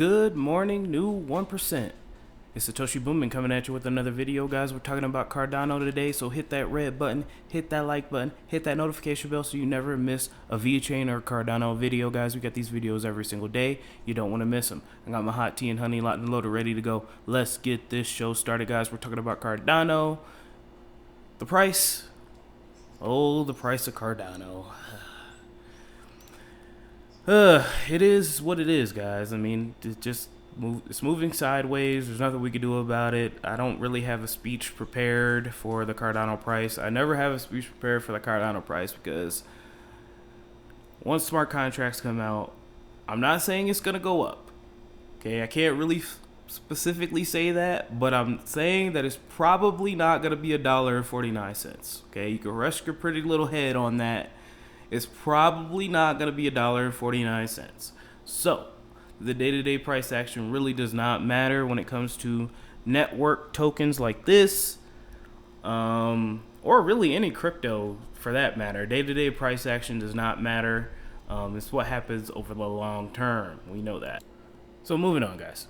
Good morning, new 1%. It's Satoshi Boomin coming at you with another video, guys. We're talking about Cardano today, so hit that red button, hit that like button, hit that notification bell so you never miss a VeChain or Cardano video, guys. We got these videos every single day. You don't want to miss them. I got my hot tea and honey locked and loaded, ready to go. Let's get this show started, guys. We're talking about Cardano. The price. Oh, the price of Cardano. It is what it is, guys. I mean, it's moving sideways. There's nothing we can do about it. I don't really have a speech prepared for the Cardano price. I never have a speech prepared for the Cardano price because once smart contracts come out, I'm not saying it's going to go up. Okay, I can't really specifically say that, but I'm saying that it's probably not going to be $1.49. Okay, you can rest your pretty little head on that. It's probably not going to be $1.49. So the day-to-day price action really does not matter when it comes to network tokens like this, or really any crypto for that matter. Day-to-day price action does not matter. It's what happens over the long term. We know that. So moving on, guys.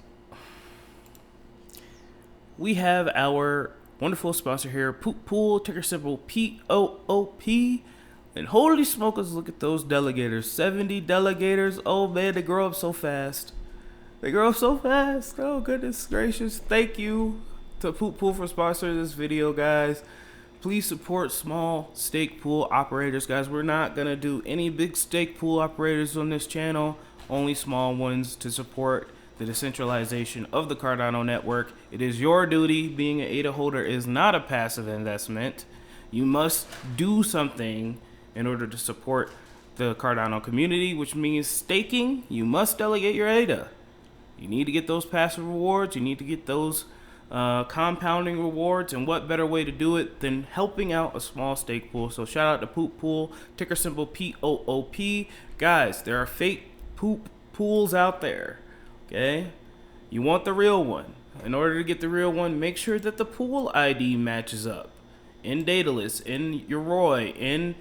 We have our wonderful sponsor here, Poop Pool, ticker symbol POOP. And holy smokers, look at those delegators. 70 delegators. Oh man, they grow up so fast. They grow up so fast. Oh goodness gracious. Thank you to Poop Pool for sponsoring this video, guys. Please support small stake pool operators, guys. We're not going to do any big stake pool operators on this channel. Only small ones to support the decentralization of the Cardano network. It is your duty. Being an ADA holder is not a passive investment. You must do something in order to support the Cardano community, which means staking. You must delegate your ADA. You need to get those passive rewards. You need to get those compounding rewards. And what better way to do it than helping out a small stake pool? So shout out to Poop Pool, ticker symbol POOP. Guys, there are fake poop pools out there. Okay? You want the real one. In order to get the real one, make sure that the pool ID matches up. In Daedalus, in Yoroi, in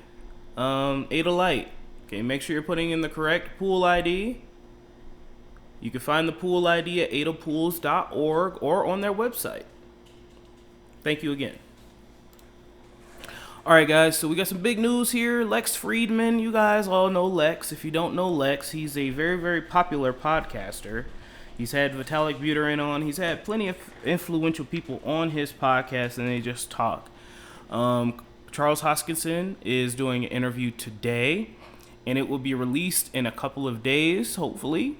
Ada Light. Okay, make sure you're putting in the correct pool ID. You can find the pool ID at adapools.org or on their website. Thank you again. Alright guys, so we got some big news here. Lex Friedman, you guys all know Lex. If you don't know Lex, he's a very, very popular podcaster. He's had Vitalik Buterin on. He's had plenty of influential people on his podcast and they just talk. Charles Hoskinson is doing an interview today, and it will be released in a couple of days, hopefully.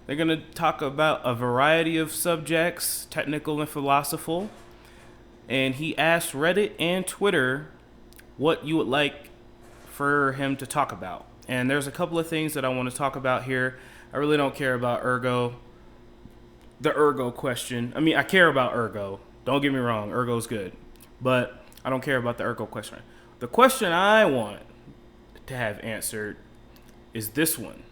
They're going to talk about a variety of subjects, technical and philosophical. And he asked Reddit and Twitter what you would like for him to talk about. And there's a couple of things that I want to talk about here. I really don't care about Ergo, the Ergo question. I mean, I care about Ergo. Don't get me wrong, Ergo's good. But I don't care about the Ergo question. The question I want to have answered is this one.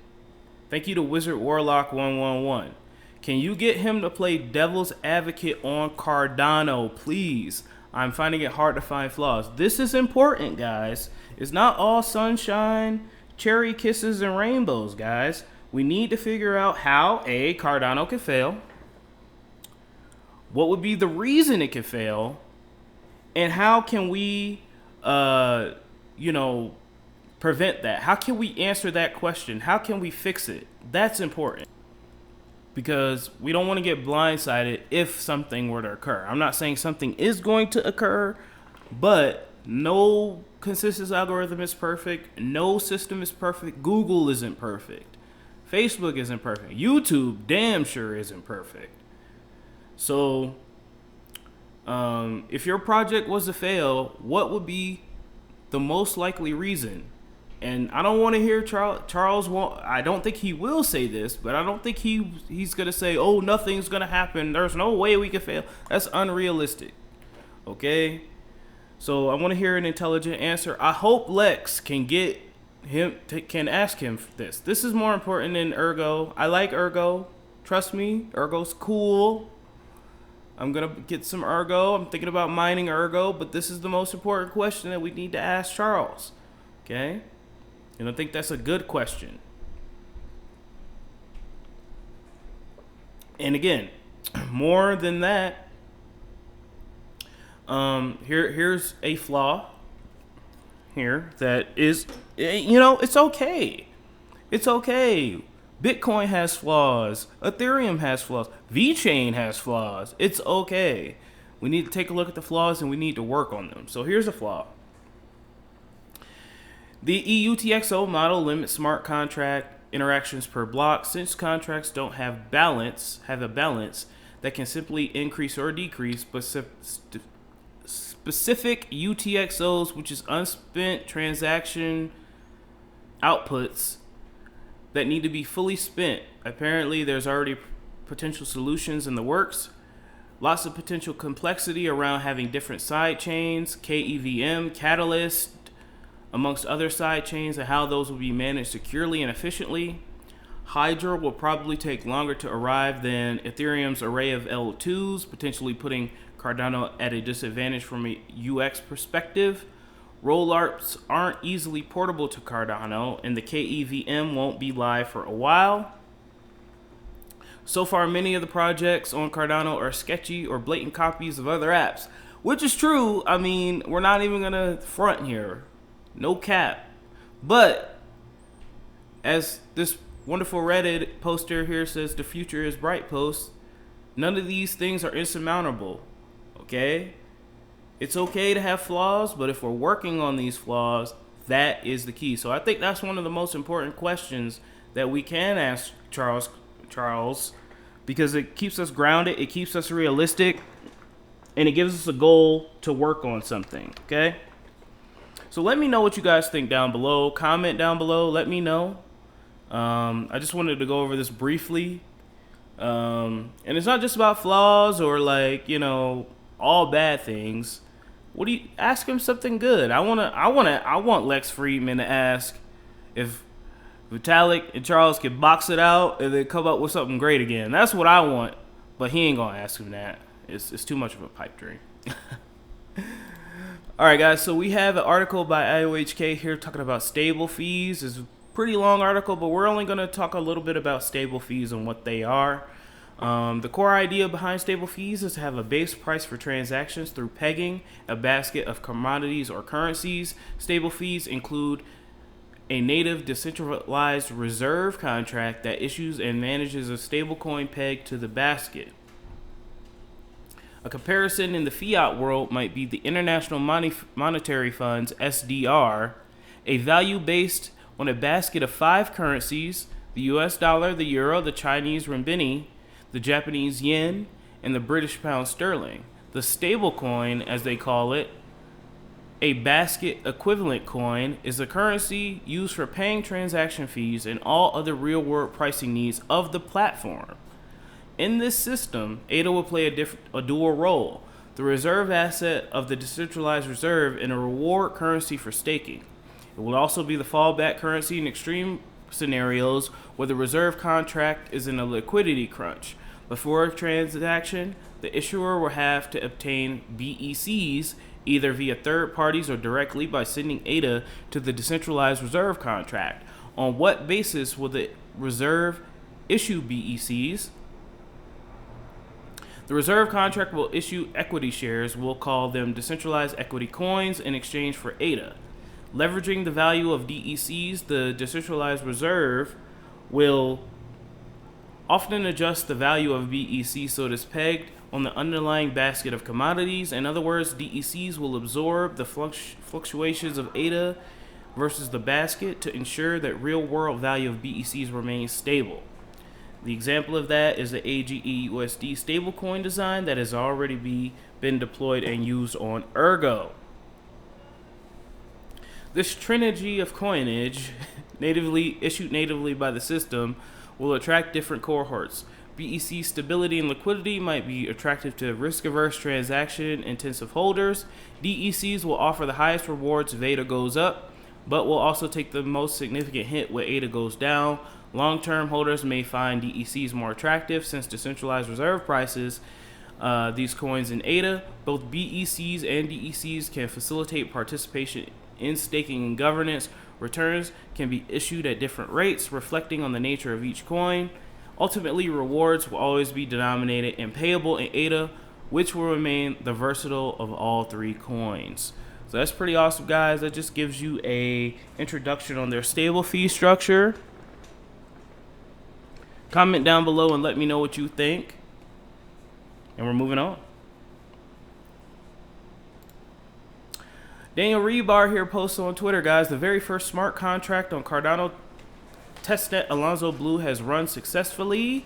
Thank you to Wizard Warlock 111. Can you get him to play devil's advocate on Cardano, please? I'm finding it hard to find flaws. This is important, guys. It's not all sunshine, cherry kisses, and rainbows, guys. We need to figure out how, A, Cardano can fail. What would be the reason it could fail? And how can we, prevent that? How can we answer that question? How can we fix it? That's important. Because we don't want to get blindsided if something were to occur. I'm not saying something is going to occur, but no consensus algorithm is perfect. No system is perfect. Google isn't perfect. Facebook isn't perfect. YouTube damn sure isn't perfect. So if your project was to fail, what would be the most likely reason? And I don't want to hear Charles won't. I don't think he will say this, but I don't think he's gonna say, "Oh, nothing's gonna happen. There's no way we can fail." That's unrealistic. Okay, so I want to hear an intelligent answer. I hope Lex can get him can ask him this. This is more important than Ergo. I like Ergo. Trust me, Ergo's cool. I'm going to get some Ergo. I'm thinking about mining Ergo, but this is the most important question that we need to ask Charles. Okay? And I think that's a good question. And again, more than that, here's a flaw here that is, it's okay. It's okay. Bitcoin has flaws. Ethereum has flaws. VeChain has flaws. It's okay. We need to take a look at the flaws and we need to work on them. So here's a flaw. The EUTXO model limits smart contract interactions per block, since contracts don't have a balance that can simply increase or decrease specific UTXOs, which is unspent transaction outputs that need to be fully spent. Apparently, there's already potential solutions in the works. Lots of potential complexity around having different side chains, KEVM, Catalyst, amongst other side chains, and how those will be managed securely and efficiently. Hydra will probably take longer to arrive than Ethereum's array of L2s, potentially putting Cardano at a disadvantage from a UX perspective. Rollups aren't easily portable to Cardano, and the KEVM won't be live for a while. So far, many of the projects on Cardano are sketchy or blatant copies of other apps, which is true. I mean, we're not even going to front here. No cap. But, as this wonderful Reddit poster here says, the future is bright post, none of these things are insurmountable. Okay? It's okay to have flaws, but if we're working on these flaws, that is the key. So I think that's one of the most important questions that we can ask Charles, because it keeps us grounded, it keeps us realistic, and it gives us a goal to work on something, okay? So let me know what you guys think down below. Comment down below, let me know. I just wanted to go over this briefly. And it's not just about flaws or all bad things. What do you ask him something good? I want Lex Friedman to ask if Vitalik and Charles can box it out and then come up with something great again. That's what I want, but he ain't gonna ask him that. It's too much of a pipe dream. All right, guys. So we have an article by IOHK here talking about stable fees. It's a pretty long article, but we're only gonna talk a little bit about stable fees and what they are. The core idea behind stable fees is to have a base price for transactions through pegging a basket of commodities or currencies. Stable fees include a native decentralized reserve contract that issues and manages a stablecoin pegged to the basket. A comparison in the fiat world might be the International Monetary Fund's SDR, a value based on a basket of 5 currencies: the US dollar, the euro, the Chinese renminbi, the Japanese yen, and the British pound sterling. The stablecoin, as they call it, a basket equivalent coin, is a currency used for paying transaction fees and all other real-world pricing needs of the platform. In this system, ADA will play a dual role: the reserve asset of the decentralized reserve and a reward currency for staking. It will also be the fallback currency in extreme scenarios where the reserve contract is in a liquidity crunch. Before a transaction, the issuer will have to obtain BECs either via third parties or directly by sending ADA to the decentralized reserve contract. On what basis will the reserve issue BECs? The reserve contract will issue equity shares, we'll call them decentralized equity coins, in exchange for ADA. Leveraging the value of DECs, the decentralized reserve will often adjust the value of BEC so it is pegged on the underlying basket of commodities. In other words, DECs will absorb the fluctuations of ADA versus the basket to ensure that real-world value of BECs remains stable. The example of that is the AGEUSD stablecoin design that has already been deployed and used on EMURGO. This trinity of coinage, issued natively by the system, will attract different cohorts. BEC stability and liquidity might be attractive to risk-averse transaction-intensive holders. DECs will offer the highest rewards if ADA goes up, but will also take the most significant hit when ADA goes down. Long-term holders may find DECs more attractive since decentralized reserve prices these coins in ADA. Both BECs and DECs can facilitate participation in staking and governance. Returns can be issued at different rates, reflecting on the nature of each coin. Ultimately, rewards will always be denominated and payable in ADA, which will remain the versatile of all three coins. So that's pretty awesome, guys. That just gives you a introduction on their stable fee structure. Comment down below and let me know what you think. And we're moving on. Daniel Rebar here posts on Twitter, guys. The very first smart contract on Cardano testnet Alonzo Blue has run successfully.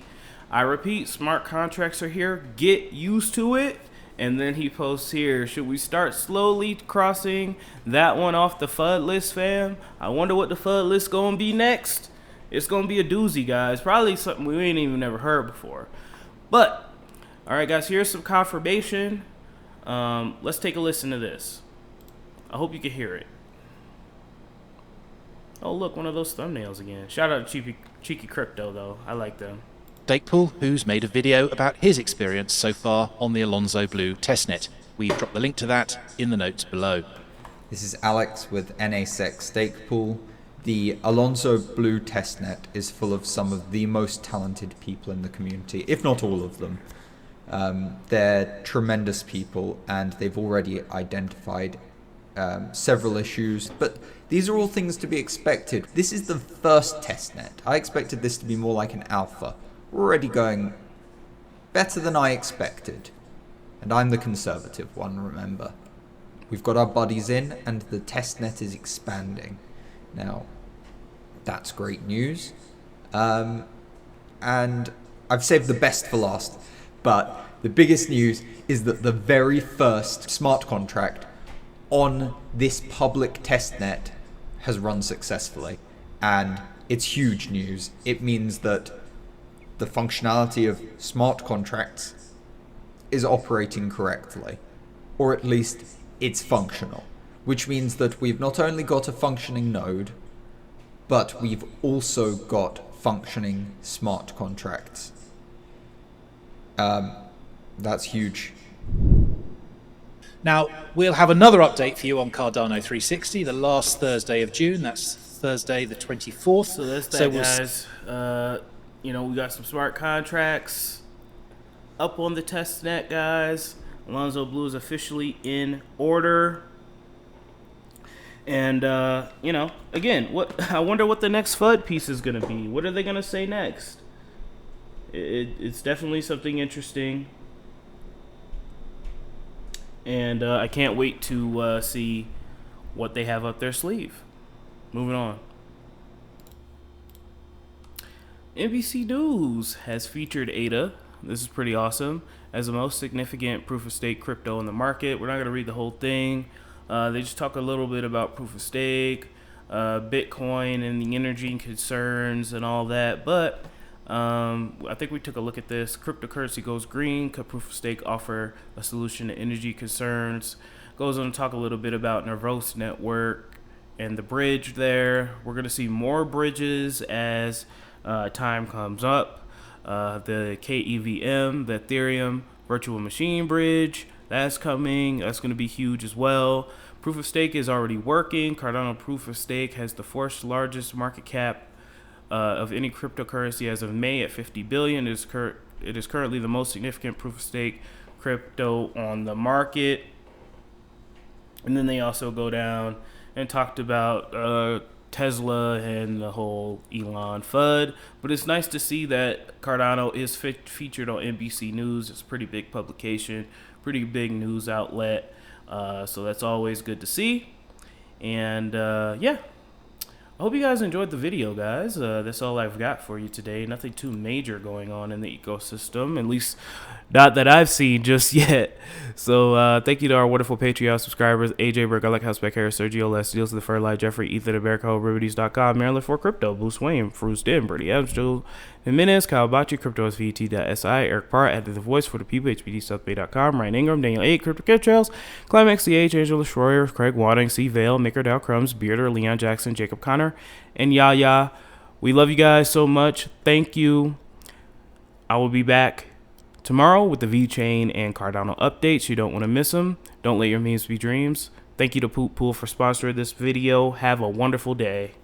I repeat, smart contracts are here. Get used to it. And then he posts here, should we start slowly crossing that one off the FUD list, fam? I wonder what the FUD list gonna be next. It's gonna be a doozy, guys. Probably something we ain't even never heard before. But, all right, guys, here's some confirmation. Let's take a listen to this. I hope you can hear it. Oh, look, one of those thumbnails again. Shout out to Cheeky Crypto, though. I like them. Stakepool, who's made a video about his experience so far on the Alonzo Blue testnet. We've dropped the link to that in the notes below. This is Alex with NASEC Stakepool. The Alonzo Blue testnet is full of some of the most talented people in the community, if not all of them. They're tremendous people, and they've already identified several issues, but these are all things to be expected. This is the first testnet. I expected this to be more like an alpha. We're already going better than I expected. And I'm the conservative one, remember. We've got our buddies in, and the testnet is expanding. Now, that's great news. And I've saved the best for last, but the biggest news is that the very first smart contract on this public testnet has run successfully, and it's huge news. It means that the functionality of smart contracts is operating correctly, or at least it's functional, which means that we've not only got a functioning node, but we've also got functioning smart contracts. That's huge. Now, we'll have another update for you on Cardano 360, the last Thursday of June. That's Thursday the 24th. So that's that, guys. You know, we got some smart contracts up on the testnet, guys. Alonzo Blue is officially in order. And, you know, again, I wonder what the next FUD piece is going to be. What are they going to say next? It's definitely something interesting. And I can't wait to see what they have up their sleeve. Moving on. NBC News has featured ADA. This is pretty awesome. As the most significant proof-of-stake crypto in the market. We're not going to read the whole thing. They just talk a little bit about proof-of-stake, Bitcoin and the energy concerns and all that. But I think we took a look at this. Cryptocurrency goes green. Could proof-of-stake offer a solution to energy concerns? Goes on to talk a little bit about Nervos Network and the bridge there. We're going to see more bridges as time comes up. The KEVM, the Ethereum virtual machine bridge, that's coming. That's going to be huge as well. Proof of stake is already working. Cardano proof of stake has the fourth largest market cap of any cryptocurrency as of May at 50 billion. It is currently the most significant proof of stake crypto on the market. And then they also go down and talked about Tesla and the whole Elon FUD. But it's nice to see that Cardano is featured on NBC News. It's a pretty big publication, pretty big news outlet. So that's always good to see. And yeah, I hope you guys enjoyed the video, guys. That's all I've got for you today. Nothing too major going on in the ecosystem, at least not that I've seen just yet. So thank you to our wonderful Patreon subscribers: AJ Burke, Alec House, Harris, Sergio Les, Deals the Fur Light, Jeffrey, Ethan, America, Remedies.com, Maryland for Crypto, Bruce Wayne, Fruce Den, Brady Adams, Joe Jimenez, Kyle Bachi, CryptoSVT.si, Eric Parr, added the voice for the people, HBDSouthBay.com, Ryan Ingram, Daniel 8, Crypto Chemtrails, Climax CH, Angela Schroyer, Craig Wadding, C. Vale, Maker Dow Crumbs, Bearder, Leon Jackson, Jacob Connor, and Yaya. We love you guys so much. Thank you. I will be back tomorrow with the VeChain and Cardano updates. You don't want to miss them. Don't let your memes be dreams. Thank you to Poop Pool for sponsoring this video. Have a wonderful day.